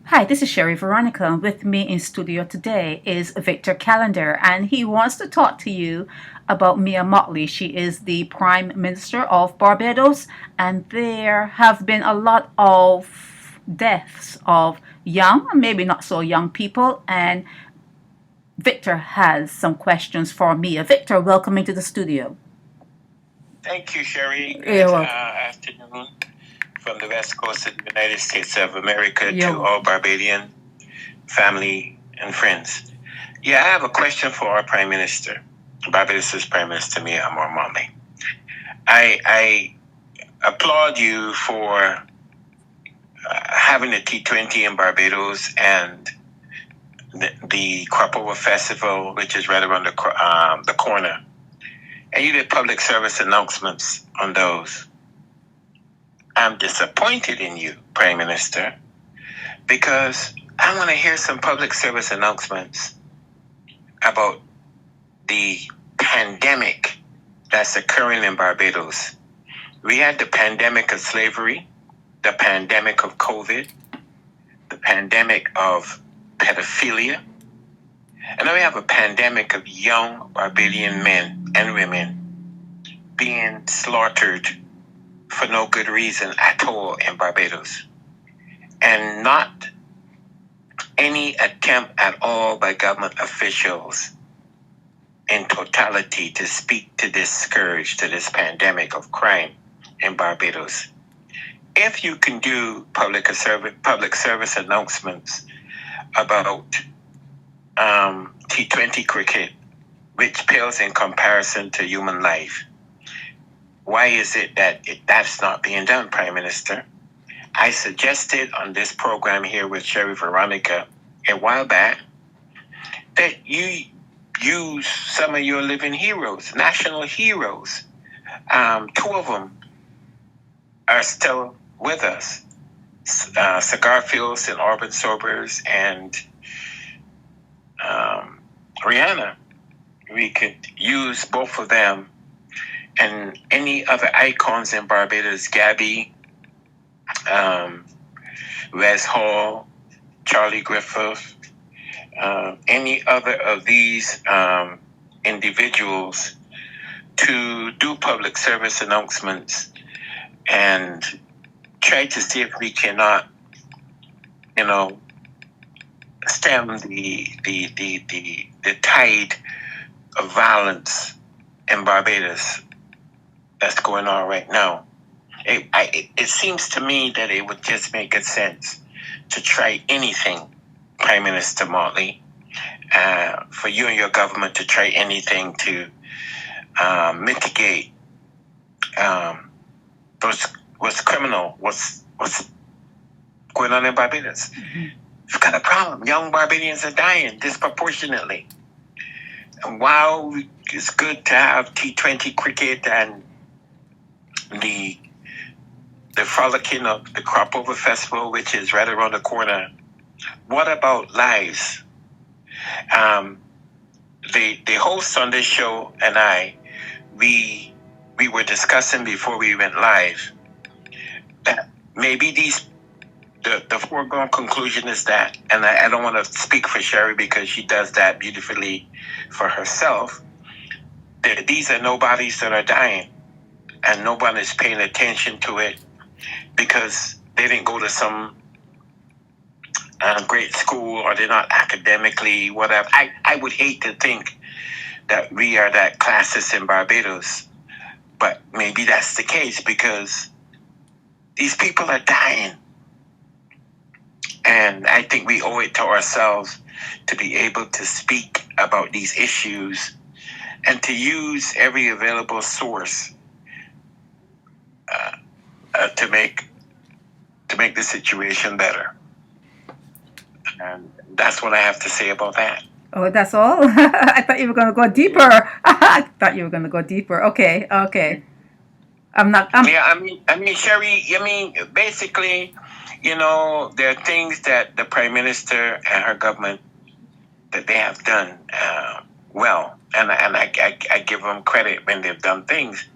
Hi, this is Sherry Veronica. With me in studio today is Victor Callender, and he wants to talk to you about Mia Mottley. She is the Prime Minister of Barbados, and there have been a lot of deaths of young, maybe not so young people, and Victor has some questions for Mia. Victor, welcome into the studio. Thank you, Sherry. You're Good welcome. afternoon from the West Coast of the United States of America You're to all Barbadian family and friends. Yeah, I have a question for our Prime Minister, Barbados' Prime Minister Mia Mottley. I applaud you for having the T20 in Barbados and the Crop Over Festival, which is right around the corner. And you did public service announcements on those. I'm disappointed in you, Prime Minister, because I want to hear some public service announcements about the pandemic that's occurring in Barbados. We had the pandemic of slavery, the pandemic of COVID, the pandemic of pedophilia, and now we have a pandemic of young Barbadian men and women being slaughtered for no good reason at all in Barbados. And not any attempt at all by government officials in totality to speak to this scourge, to this pandemic of crime in Barbados. If you can do public service announcements about T20 cricket, which pales in comparison to human life, why is it that that's not being done, Prime Minister? I suggested on this program here with Sherry Veronica a while back that you use some of your living heroes, national heroes. Two of them are still with us. Cigar Fields and Urban Sobers and Rihanna. We could use both of them and any other icons in Barbados, Gabby, Wes Hall, Charlie Griffith, any other of these individuals to do public service announcements and try to see if we cannot, stem the tide of violence in Barbados that's going on right now. It seems to me that it would just make good sense to try anything, Prime Minister Mottley, for you and your government to try anything to mitigate what's criminal, what's going on in Barbados. Mm-hmm. We've got a problem. Young Barbadians are dying disproportionately. And while it's good to have T20 cricket and the frolicking of the Crop Over Festival, which is right around the corner, what about lives? The host on this show and I, we were discussing before we went live that maybe the foregone conclusion is that, and I don't want to speak for Sherry because she does that beautifully for herself, that these are nobodies that are dying and no one is paying attention to it because they didn't go to some great school or they're not academically whatever. I would hate to think that we are that classist in Barbados, but maybe that's the case because these people are dying. And I think we owe it to ourselves to be able to speak about these issues and to use every available source to make the situation better. And that's what I have to say about that. Oh, that's all? I thought you were going to go deeper. I thought you were going to go deeper. Okay. Yeah, I mean, Sherry, basically, there are things that the Prime Minister and her government that they have done well, and I give them credit when they've done things.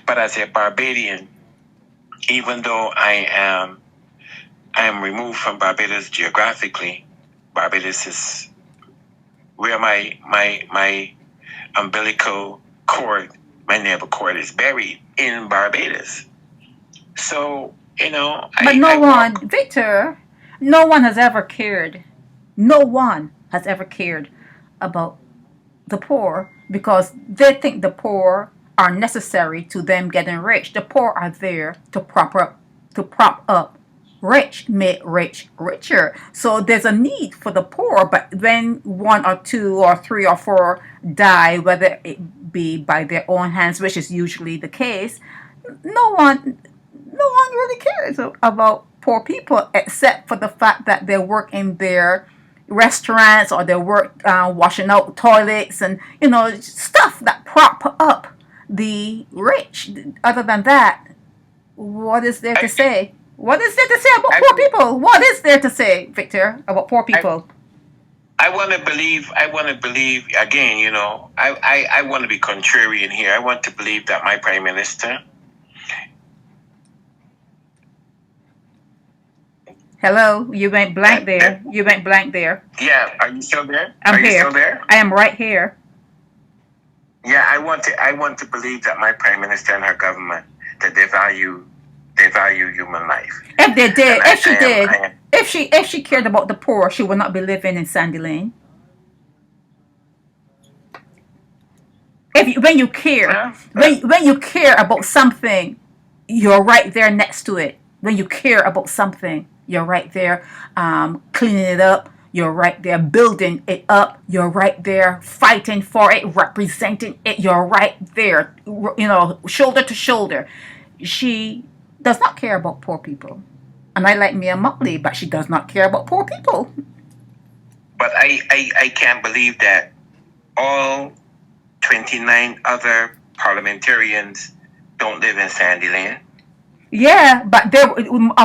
But as a Barbadian, even though I am I am removed from Barbados geographically. Barbados is where my umbilical cord, my navel cord is buried in Barbados. So, But Victor, no one has ever cared. No one has ever cared about the poor because they think the poor are necessary to them getting rich. The poor are there to prop up rich, make rich richer. So there's a need for the poor, but when one or two or three or four die, whether it be by their own hands, which is usually the case, no one really cares about poor people except for the fact that they work in their restaurants or they work washing out toilets and stuff that prop up the rich. Other than that, what is there to say? What is there to say about poor people? What is there to say, Victor, about poor people? I want to believe again, I want to be contrarian here. I want to believe that my prime minister. Hello, you went blank there. You went blank there. Yeah, are you still there? I'm here. You still there? I am right here. Yeah, I want to believe that my prime minister and her government, that they value human life. If they did, if she cared about the poor, she would not be living in Sandy Lane. When you care about something, you're right there next to it. When you care about something, you're right there cleaning it up. You're right there building it up. You're right there fighting for it, representing it. You're right there, shoulder to shoulder. She does not care about poor people. And I like Mia Mottley, but she does not care about poor people. But I can't believe that all 29 other parliamentarians don't live in Sandy Lane. Yeah, but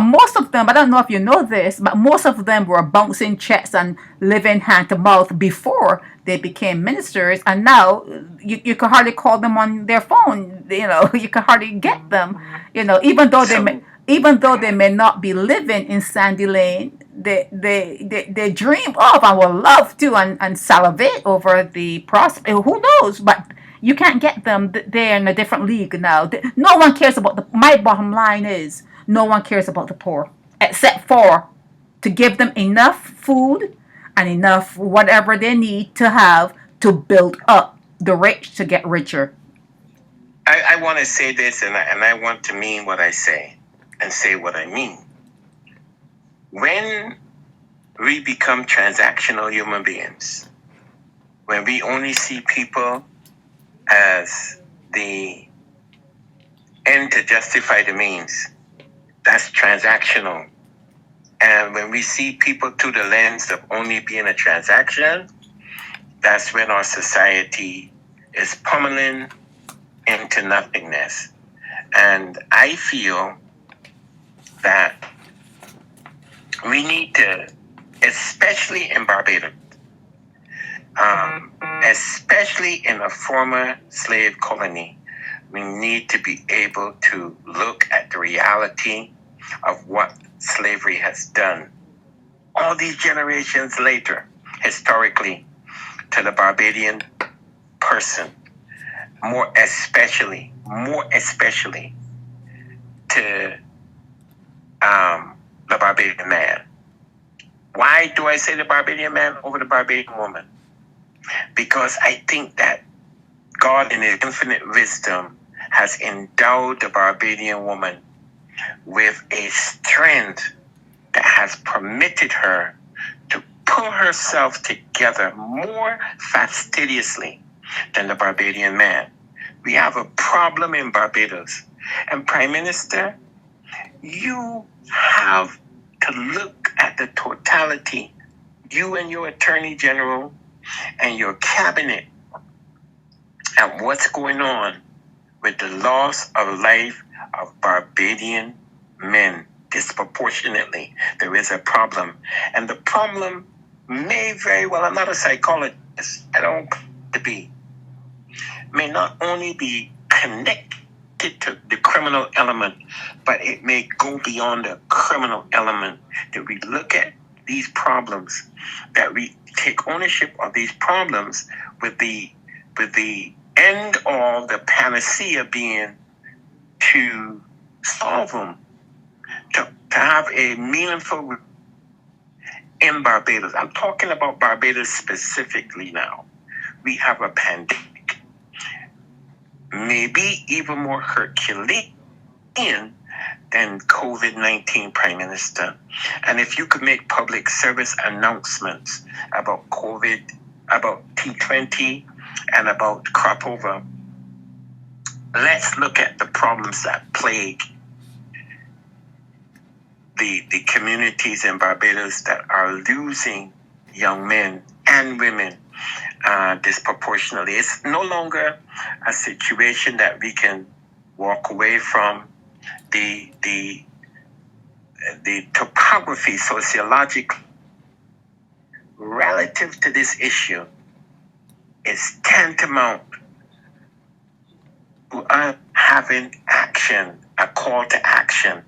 most of them, I don't know if you know this, but most of them were bouncing checks and living hand to mouth before they became ministers, and now you can hardly call them on their phone. You can hardly get them. Even though they may not be living in Sandy Lane, they dream of and will love to and salivate over the prospect. Who knows? But you can't get them. They're in a different league now. No one cares about my bottom line is no one cares about the poor except for to give them enough food and enough whatever they need to have to build up the rich to get richer. I want to say this and I want to mean what I say and say what I mean. When we become transactional human beings, when we only see people as the end to justify the means, that's transactional. And when we see people through the lens of only being a transaction, that's when our society is pummeling into nothingness. And I feel that we need to, especially in Barbados, especially in a former slave colony, we need to be able to look at the reality of what slavery has done all these generations later, historically, to the Barbadian person, more especially to the Barbadian man. Why do I say the Barbadian man over the Barbadian woman? Because I think that God in his infinite wisdom has endowed the Barbadian woman with a strength that has permitted her to pull herself together more fastidiously than the Barbadian man. We have a problem in Barbados. And Prime Minister, you have to look at the totality, you and your Attorney General and your cabinet, at what's going on with the loss of life of Barbadian men disproportionately. There is a problem. And the problem may very well, I'm not a psychologist, I don't to be, may not only be connected restricted to the criminal element, but it may go beyond the criminal element. That we look at these problems, that we take ownership of these problems with the end all, the panacea being to solve them, to have a meaningful in Barbados. I'm talking about Barbados specifically now. We have a pandemic, maybe even more Herculean than COVID-19, Prime Minister. And if you could make public service announcements about COVID, about T20, and about crop over, let's look at the problems that plague the communities in Barbados that are losing young men and women disproportionately. It's no longer a situation that we can walk away from. The topography, sociological, relative to this issue is tantamount to us having action, a call to action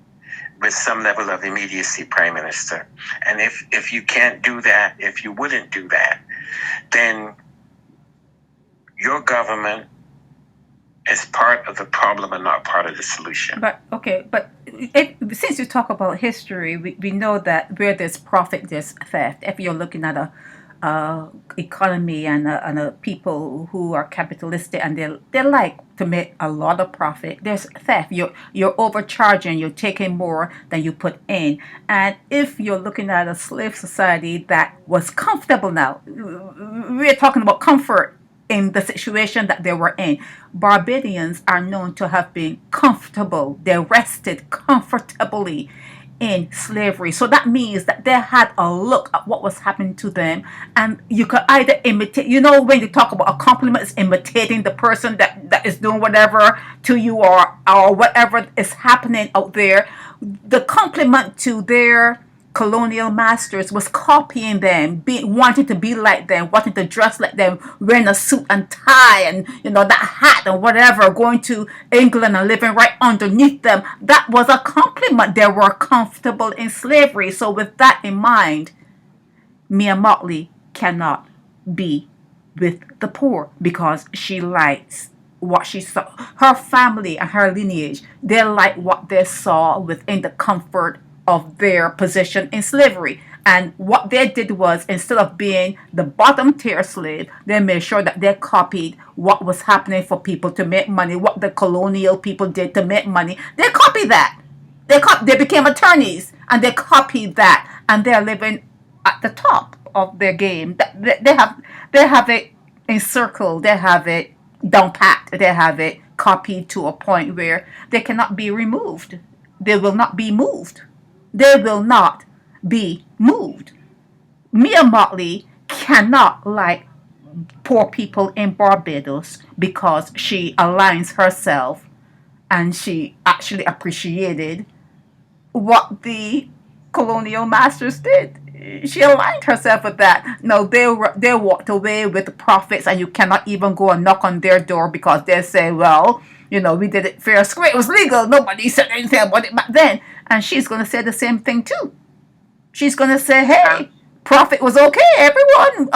with some level of immediacy, Prime Minister. And if you can't do that, if you wouldn't do that, then your government is part of the problem and not part of the solution. But since you talk about history, we know that where there's profit, there's theft. If you're looking at a economy and a people who are capitalistic and they like to make a lot of profit, there's theft. You're overcharging, you're taking more than you put in. And if you're looking at a slave society that was comfortable, now we're talking about comfort in the situation that they were in. Barbadians are known to have been comfortable. They rested comfortably in slavery. So that means that they had a look at what was happening to them, and you could either imitate, when you talk about a compliment, it's imitating the person that is doing whatever to you, or whatever is happening out there. The compliment to their colonial masters was copying them, wanting to be like them, wanting to dress like them, wearing a suit and tie and that hat and whatever, going to England and living right underneath them. That was a compliment. They were comfortable in slavery. So with that in mind, Mia Mottley cannot be with the poor because she likes what she saw. Her family and her lineage, they like what they saw within the comfort of their position in slavery. And what they did was, instead of being the bottom tier slave, they made sure that they copied what was happening for people to make money, what the colonial people did to make money. They copied that. They became attorneys and they copied that, and they're living at the top of their game. They have it encircled, they have it down pat, they have it copied to a point where they cannot be removed. They will not be moved. They will not be moved. Mia Mottley cannot like poor people in Barbados because she aligns herself, and she actually appreciated what the colonial masters did. She aligned herself with that. No, they walked away with the profits, and you cannot even go and knock on their door because they say, well, we did it fair and square. It was legal. Nobody said anything about it back then. And she's going to say the same thing too. She's going to say, hey, profit was okay. Everyone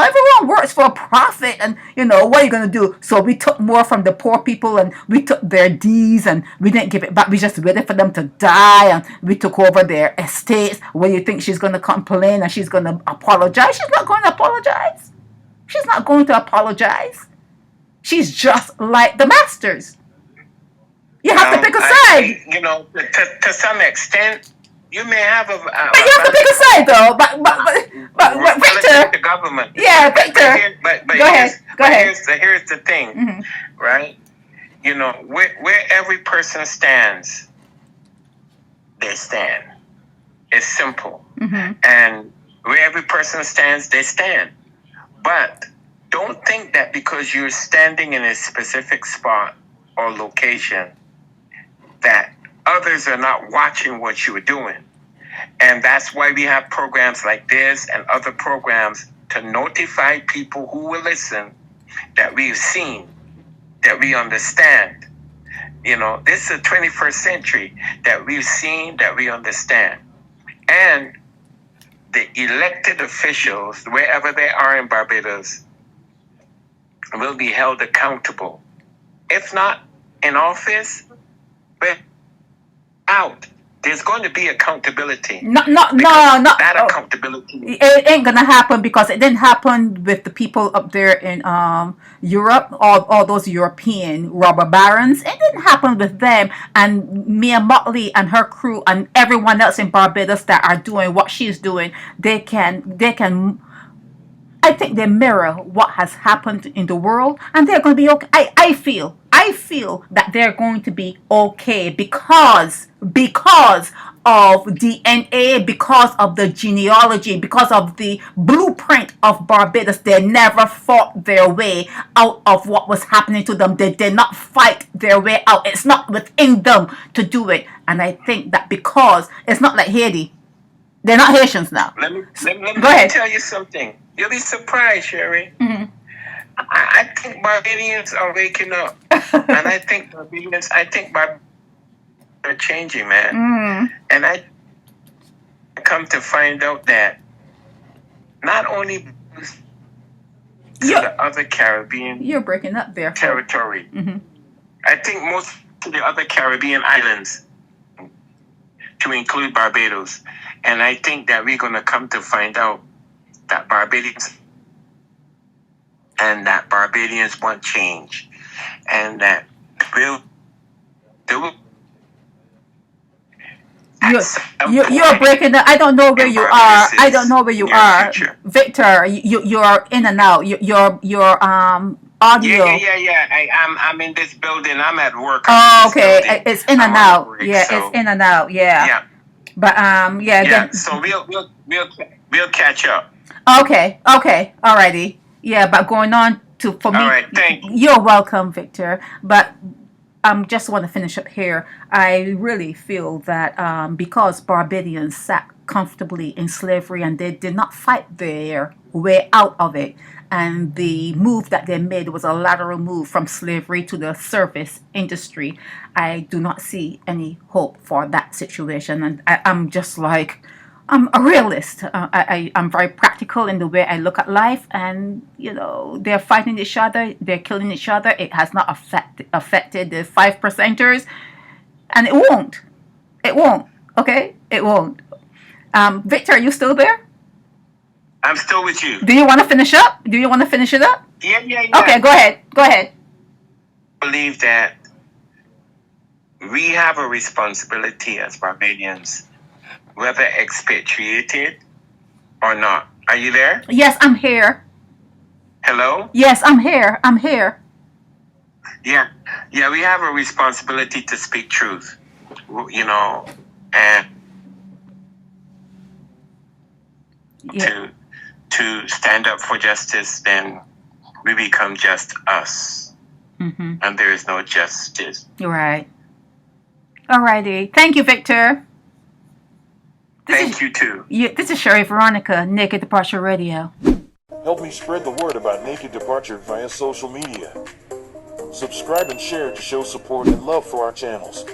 works for a profit. And, what are you going to do? So we took more from the poor people, and we took their deeds, and we didn't give it back. We just waited for them to die, and we took over their estates. What do you think she's going to complain and she's going to apologize? She's not going to apologize. She's not going to apologize. She's just like the masters. You have to pick a side. To some extent, you may have a. But you have to pick a side, though. But Victor, the government. Yeah, Victor. But go ahead. Here's the thing, right? Where every person stands, they stand. It's simple. And where every person stands, they stand. But don't think that because you're standing in a specific spot or location, that others are not watching what you are doing. And that's why we have programs like this and other programs to notify people who will listen that we've seen, that we understand, This is the 21st century that we've seen, that we understand. And the elected officials, wherever they are in Barbados, will be held accountable. If not in office, but out. There's going to be accountability. No, That accountability. It ain't gonna happen because it didn't happen with the people up there in Europe, all those European robber barons. It didn't happen with them. And Mia Mottley and her crew and everyone else in Barbados that are doing what she's doing, they can. I think they mirror what has happened in the world, and they're going to be okay. I feel that they're going to be okay because of DNA, because of the genealogy, because of the blueprint of Barbados. They never fought their way out of what was happening to them. They did not fight their way out. It's not within them to do it. And I think that because it's not like Haiti. They're not Haitians now. Let me Go ahead. tell you something. You'll be surprised, Sherry. Mm-hmm. I think Barbadians are waking up. And I think Barbadians are changing, man. Mm. And I come to find out that not only to the other Caribbean You're breaking up there. territory, Mm-hmm. I think most of the other Caribbean islands, to include Barbados. And I think that we're going to come to find out that Barbadians want change, and that you're breaking up. I don't know where you are. I don't know where you are, Victor. You're in and out. Your audio. Yeah. I'm in this building. I'm at work. Oh, okay. It's in and out. It's in and out. Yeah. But Yeah. So we'll catch up. Okay. Alrighty. Yeah, but going on for me. All right. Thank you. You're welcome, Victor. But just want to finish up here. I really feel that because Barbadians sat comfortably in slavery and they did not fight their way out of it, and the move that they made was a lateral move from slavery to the service industry, I do not see any hope for that situation. And I'm just like, I'm a realist. I'm very practical in the way I look at life, and they're fighting each other, they're killing each other. It has not affected the 5%ers, and it won't. Okay, it won't. Victor, are you still there? I'm still with you. Do you want to finish up? Do you want to finish it up? Yeah. Okay, go ahead. I believe that we have a responsibility as Barbadians, whether expatriated or not. Are you there? Yes, I'm here. Hello? Yes, I'm here. Yeah, we have a responsibility to speak truth, and to stand up for justice. Then we become just us, and there is no justice. Right. Alrighty. Thank you, Victor. Thank you too. This is Sherry Veronica, Naked Departure Radio. Help me spread the word about Naked Departure via social media. Subscribe and share to show support and love for our channels.